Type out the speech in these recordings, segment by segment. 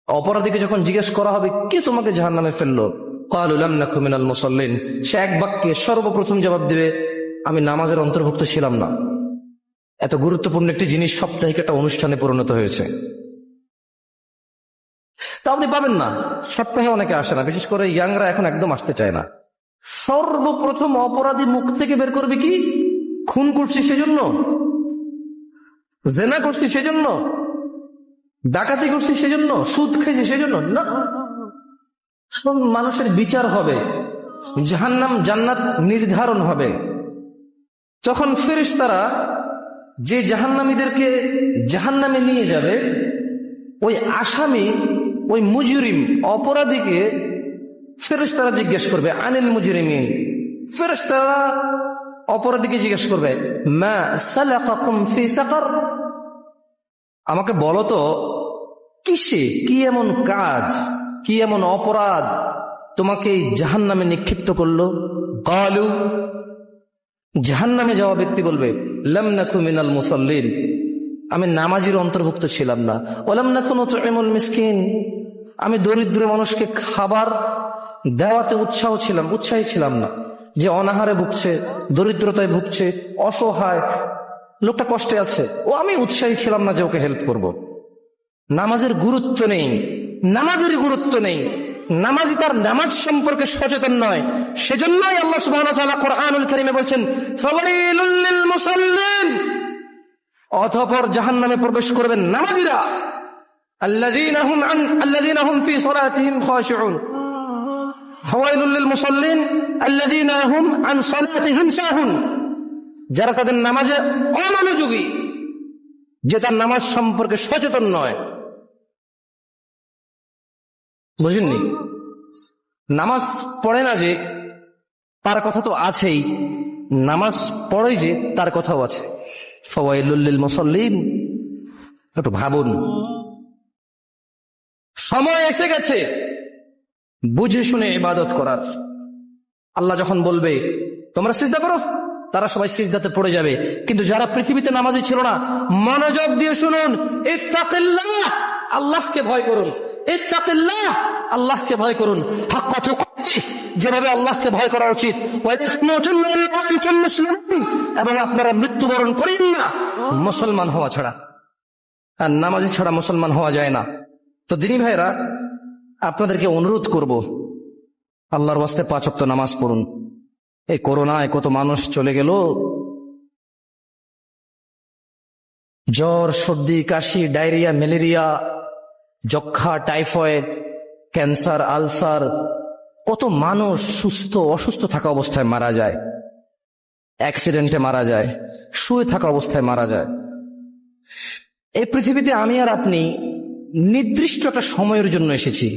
অপরাধীকে যখন জিজ্ঞেস করা হবে কে তোমাকে জাহান্নামে ফেললো, ক্বালু লাম নাকু মিনাল মুসাল্লিন, সে এক বাক্যে সর্বপ্রথম জবাব দেবে আমি নামাজের অন্তর্ভুক্ত ছিলাম না। এত গুরুত্বপূর্ণ একটি জিনিস সাপ্তাহিক একটা অনুষ্ঠানে পরিণত হয়েছে। তা আপনি পাবেন না, সপ্তাহে অনেকে আসে না, বিশেষ করে ইয়াংরা এখন একদম আসতে চায় না। সর্বপ্রথম অপরাধী মুখ থেকে বের করবে কি, খুন করছি সেজন্য, জেনা করছি সেজন্য, ডাকাতি করছি সেজন্য, সুদ খাইছি সেজন্য না। সব মানুষের বিচার হবে, জাহান্নাম জান্নাত নির্ধারণ হবে। যখন ফেরেশতারা যে জাহান্নামীদেরকে জাহান্নামে নিয়ে যাবে, ওই আসামি, ওই মুজরিম অপরাধীকে ফেরেশতারা জিজ্ঞেস করবে আনিল মুজরিমিন, ফেরেশতারা অপরাধীকে জিজ্ঞেস করবে মা সালাকাকুম ফি সাকার, আমাকে বলো তো কিসে, কি এমন কাজ, কি এমন অপরাধ তোমাকে এই জাহান্নামে নিক্ষিপ্ত করলো। ক্বালু, জাহান্নামে যাওয়া ব্যক্তি বলবে লাম নাকু মিনাল মুসাল্লিন, আমি নামাজীর অন্তর্ভুক্ত ছিলাম না। ওয়ালাম নাকু নুতঈমুল মিসকিন, আমি দরিদ্র মানুষকে খাবার দেওয়াতে উৎসাহী ছিলাম না। যে অনাহারে ভুগছে, দরিদ্রতায় ভুগছে, অসহায় লোকটা কষ্টে আছে, ও আমি উৎসাহী ছিলাম না যে ওকে হেল্প করব। নামাজের গুরুত্ব নেই, নামাজের গুরুত্ব নেই, নামাজি তার নামাজ সম্পর্কে সচেতন নয়। সেজন্যই আল্লাহ সুবহানাহু ওয়া তাআলা কোরআনুল কারীমে বলছেন ফাওয়াইলুল লিল মুসাল্লিন, অতঃপর জাহান্নামে প্রবেশ করবেন নামাজীরা, আল্লাযীনা হুম ফি সালাতিহিম খাশিউন, ফাওয়াইলুল লিল মুসাল্লিন আল্লাযীনা হুম আন সালাতিহিম সাহুন, যারা তাদের নামাজে অমনোযোগী, যে তার নামাজ সম্পর্কে সচেতন নয়। বুঝেননি? নামাজ পড়ে না যে তার কথা তো আছেই, নামাজ পড়ে যে তার কথাও আছে। ফাওয়াইলুল লিল মুসাল্লিন, একটু ভাবুন, সময় এসে গেছে বুঝে শুনে ইবাদত করার। আল্লাহ যখন বলবে তোমরা সিজদা করো, তারা সবাই সিজদাতে পড়ে যাবে। কিন্তু যারা পৃথিবীতে নামাজি ছিল না, মনোযোগ দিয়ে শুনুন, ইত্তাকিল্লাহ, আল্লাহকে ভয় করুন, ইত্তাকিল্লাহ, আল্লাহকে ভয় করুন, হাক্কা তুকাতিহ, যেভাবে আল্লাহকে ভয় করা উচিত, এবং আপনারা মৃত্যুবরণ করেন না মুসলমান হওয়া ছাড়া। আর নামাজি ছাড়া মুসলমান হওয়া যায় না। তো দিনী ভাইরা, আপনাদেরকে অনুরোধ করব, আল্লাহর ওয়াস্তে 5 ওয়াক্ত নামাজ পড়ুন। এই করোনায় কত মানুষ চলে গেল, জ্বর, সর্দি, কাশি, ডায়রিয়া, ম্যালেরিয়া, যক্ষা, টাইফয়েড, ক্যান্সার, আলসার, কত মানুষ অসুস্থ থাকা অবস্থায় মারা যায়, অ্যাক্সিডেন্টে মারা যায়, শুয়ে থাকা অবস্থায় মারা যায়। এই পৃথিবীতে আমি আর আপনি নির্দিষ্ট একটা সময়ের জন্য এসেছি,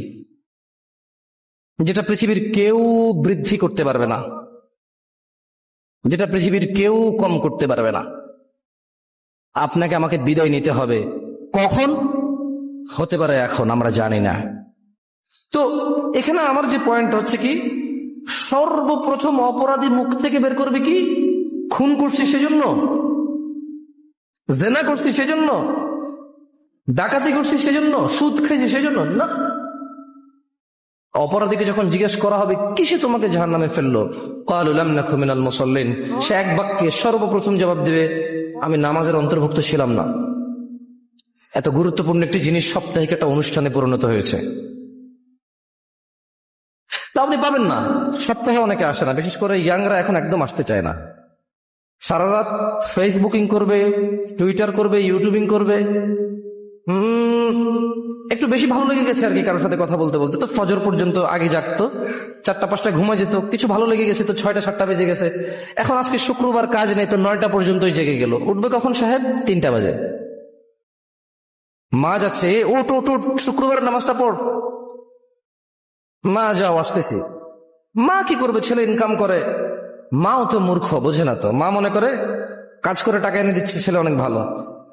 যেটা পৃথিবীর কেউ বৃদ্ধি করতে পারবে না, যেটা পৃথিবীর কেউ কম করতে পারবে না। আপনাকে আমাকে বিদায় নিতে হবে। কখন হতে পারে এখন আমরা জানি না। তো এখানে আমার যে পয়েন্ট হচ্ছে কি, সর্বপ্রথম অপরাধী মুখ থেকে বের করবে কি, খুন করছি সেজন্য, জেনা করছি সেজন্য, ডাকাতি করছি সেজন্য, সুদ খাইছি সেজন্য না। অপরাধীকে যখন জিজ্ঞেস করা হবে কিসে তোমাকে জাহান্নামে ফেললো, ক্বালু লাম নাকু মিনাল মুসাল্লিন, সে এক বাক্যে সর্বপ্রথম জবাব দেবে আমি নামাজের অন্তর্ভুক্ত ছিলাম না। এত গুরুত্বপূর্ণ একটি জিনিস সাপ্তাহিক একটা অনুষ্ঠানে পরিণত হয়েছে। তা আপনি পাবেন না, সপ্তাহে অনেকে আসে না, বিশেষ করে ইয়াংরা এখন একদম আসতে চায় না। সারা রাত ফেসবুকিং করবে, টুইটার করবে, ইউটিউবিং করবে। একটু বেশি ভালো লেগে গেছে আর কি, কারোর সাথে কথা বলতে বলতে। তো ফজর পর্যন্ত আগে জাগতো, 4টা-5টায় ঘুমা যেত, কিছু ভালো লেগে গেছে তো 6টা-7টা বেজে গেছে। এখন আজকে শুক্রবার, কাজ নেই, তো 9টা পর্যন্তই জেগে গেল। উঠবে কখন সাহেব? 3টা বাজে। মা যাচ্ছে, ওট ওট ওট, শুক্রবারের নামাজটা পড়। মা যাও, আসতেছি। মা কি করবে? ছেলে ইনকাম করে। মাও তো মূর্খ, বোঝে না তো। মা মনে করে কাজ করে টাকা এনে দিচ্ছে, ছেলে অনেক ভালো,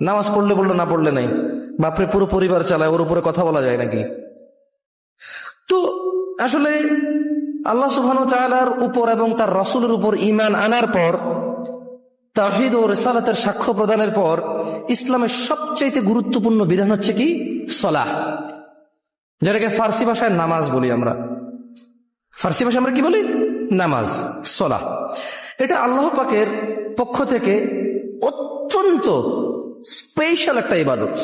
নামাজ পড়লে বললো, না পড়লে নাই। বাপরে, পুরো পরিবার চালায়, ওর উপরে কথা বলা যায় নাকি? তো আসলে আল্লাহ সুবহানাহু ওয়া তাআলার উপর এবং তার রাসূলের উপর ঈমান আনার পর, তাওহীদ ও রিসালাতের সাক্ষ্য প্রদানের পর, ইসলামের সবচেয়ে গুরুত্বপূর্ণ বিধান হচ্ছে কি? সালাহ। যেটাকে ফার্সি ভাষায় নামাজ বলি আমরা। ফার্সি ভাষায় আমরা কি বলি? নামাজ, সলাহ। এটা আল্লাহ পাকের পক্ষ থেকে অত্যন্ত স্পেশাল একটা ইবাদত।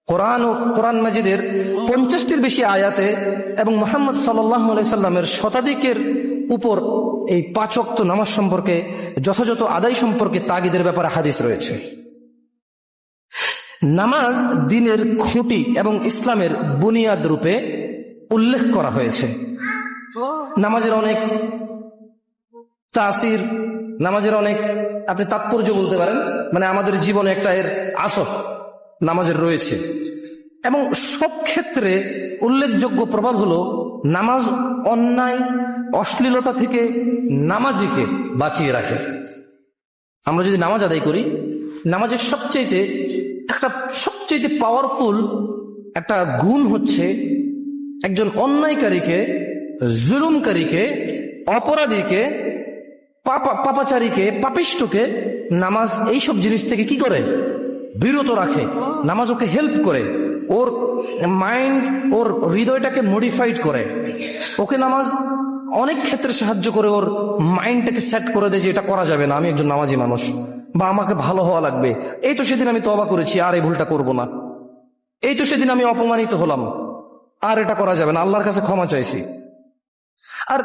কোরআন ও কোরআন মাজিদের 50টির বেশি আয়াতে এবং মুহাম্মদ সাল্লাল্লাহু আলাইহি সাল্লামের শতাধিকের উপর এই 5 ওয়াক্ত নামাজ সম্পর্কে, যথাযথ আদায় সম্পর্কে তাগিদের ব্যাপারে হাদিস রয়েছে। নামাজ দ্বীনের খুঁটি এবং ইসলামের বুনিয়াদ রূপে উল্লেখ করা হয়েছে। নামাজের অনেক তাসির, নামাজের অনেক আপনি তাৎপর্য বলতে পারেন, মানে আমাদের জীবনে একটা এর আসর নামাজের রয়েছে। এবং সব ক্ষেত্রে উল্লেখযোগ্য প্রভাব হলো নামাজ অন্যায় অশ্লীলতা থেকে নামাজিকে বাঁচিয়ে রাখে। আমরা যদি নামাজ আদায় করি, নামাজের সবচেয়ে পাওয়ারফুল একটা গুণ হচ্ছে একজন অন্যায়কারীকে, জুলুমকারীকে, অপরাধীকে, পাপাচারীকে, পাপিষ্ঠকে নামাজ এইসব জিনিস থেকে কি করে? বিরত রাখে। নামাজ ওকে হেল্প করে, ওর মাইন্ড, ওর হৃদয়টাকে মডিফাইড করে। ওকে নামাজ অনেক ক্ষেত্রে সাহায্য করে, ওর মাইন্ডটাকে সেট করে দেয় যে এটা করা যাবে না, আমি একজন নামাজি মানুষ, বা আমাকে ভালো হওয়া লাগবে। এই তো সেদিন আমি তওবা করেছি, আর এই ভুলটা করব না। এই তো সেদিন আমি অপমানিত হলাম, আর এটা করা যাবে না, আল্লাহর কাছে ক্ষমা চাইছি। আর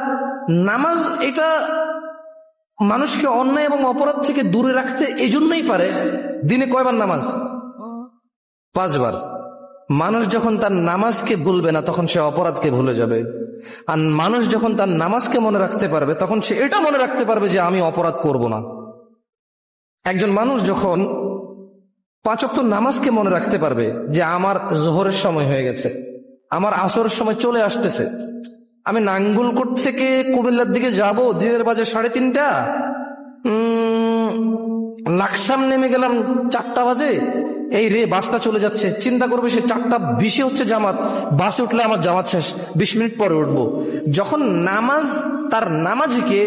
নামাজ এটা মানুষকে অন্যায় এবং অপরাধ থেকে দূরে রাখতে এই জন্যই পারে। দিনে কয়বার নামাজ? 5 বার। মানুষ যখন তার নামাজকে ভুলবে না, তখন সে অপরাধকে ভুলে যাবে। আর মানুষ যখন তার নামাজকে মনে রাখতে পারবে, তখন সে এটা মনে রাখতে পারবে যে আমি অপরাধ করব না। একজন মানুষ যখন 5 ওয়াক্ত নামাজকে মনে রাখতে পারবে যে আমার জোহরের সময় হয়ে গেছে, আমার আসরের সময় চলে আসতেছে, আমি নাঙ্গলকোট থেকে কুমিল্লার দিকে যাব, দিনের বাজে 3:30, লাকসাম নেমে গেলাম 4টা বাজে, এই রে বাসটা চলে যাচ্ছে, চিন্তা করবে সে 4:20 হচ্ছে জামাত, বাসে উঠলে আমার জামাত শেষ, 20 মিনিট পরে উঠবো। যখন নামাজ তার নামাজিকে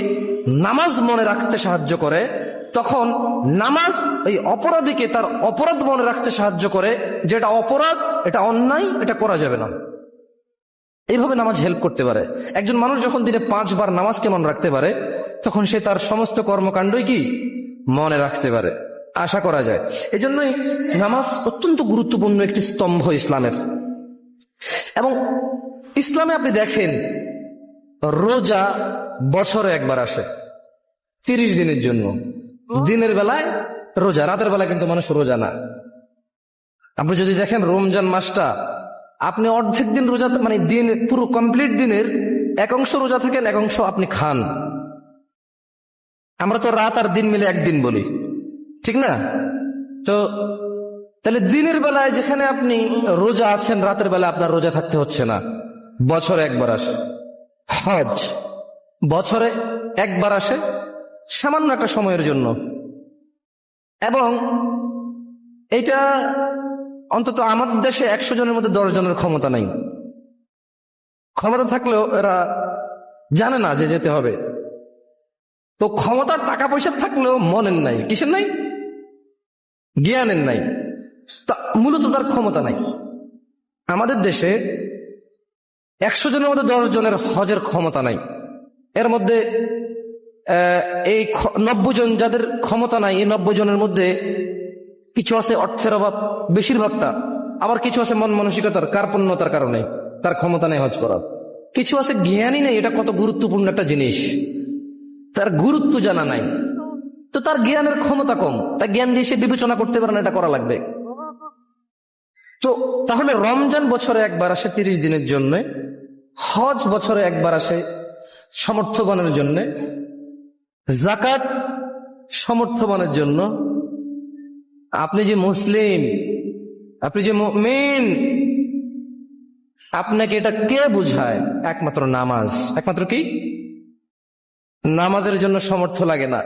নামাজ মনে রাখতে সাহায্য করে, তখন নামাজ এই অপরাধীকে তার অপরাধ মনে রাখতে সাহায্য করে, যে এটা অপরাধ, এটা অন্যায়, এটা করা যাবে না। এইভাবে নামাজ হেল্প করতে পারে। একজন মানুষ যখন দিনে 5 বার নামাজকে মনে রাখতে পারে, তখন সে তার সমস্ত কর্মকাণ্ডই কি মনে রাখতে পারে, আশা করা যায়। এজন্যই নামাজ অত্যন্ত গুরুত্বপূর্ণ একটি স্তম্ভ ইসলামের। এবং ইসলামে আপনি দেখেন, রোজা বছরে একবার আসে 30 দিনের জন্য। দিনের বেলায় রোজা, রাতের বেলায় কিন্তু মানুষ রোজা না। আপনি যদি দেখেন রমজান মাসটা, আপনি অর্ধেক দিন রোজা, মানে দিন পুরো কমপ্লিট দিনের এক অংশ রোজা থাকেন, এক অংশ আপনি খান। আমরা তো রাত আর দিন মিলে একদিন বলি, ঠিক না? তো তাহলে দিনের বেলায় যেখানে আপনি রোজা আছেন, রাতের বেলায় আপনার রোজা থাকতে হচ্ছে না। বছরে একবার আসে হজ, বছরে একবার আসে সামান্য একটা সময়ের জন্য। এবং এটা অন্তত আমাদের দেশে 100 জনের মধ্যে 10 জনের ক্ষমতা নাই। ক্ষমতা থাকলেও এরা জানে না যে যেতে হবে। তো ক্ষমতার টাকা পয়সা থাকলেও মনের নাই। কিসের নাই? জ্ঞানের নাই। মূলত তার ক্ষমতা নাই। আমাদের দেশে 100 জনের মধ্যে 10 জনের হজের ক্ষমতা নাই। এর মধ্যে এই 90 জন যাদের ক্ষমতা নাই, এই 90 জনের মধ্যে কিছু আছে অর্থের অভাব, বেশিরভাগটা। আবার কিছু আছে মন মানসিকতার কার্পণ্যতার কারণে তার ক্ষমতা নেই হজ করার। কিছু আছে জ্ঞানই নেই, এটা কত গুরুত্বপূর্ণ একটা জিনিস, তার গুরুত্ব জানা নাই। তো তার জ্ঞানের ক্ষমতা কম, তার জ্ঞান দিয়ে সে বিবেচনা করতে পারে না এটা করা লাগবে। তো তাহলে রমজান বছরে একবার আসে 30 দিনের জন্য, হজ বছরে একবার আসে সমর্থবানের জন্য, যাকাত সমর্থবানের জন্য। আপনি যে মুসলিম, আপনি যে মুমিন, আপনাকে এটা কে বুঝায়? একমাত্র নামাজ। একমাত্র কি? নামাজের জন্য সমর্থ লাগে না।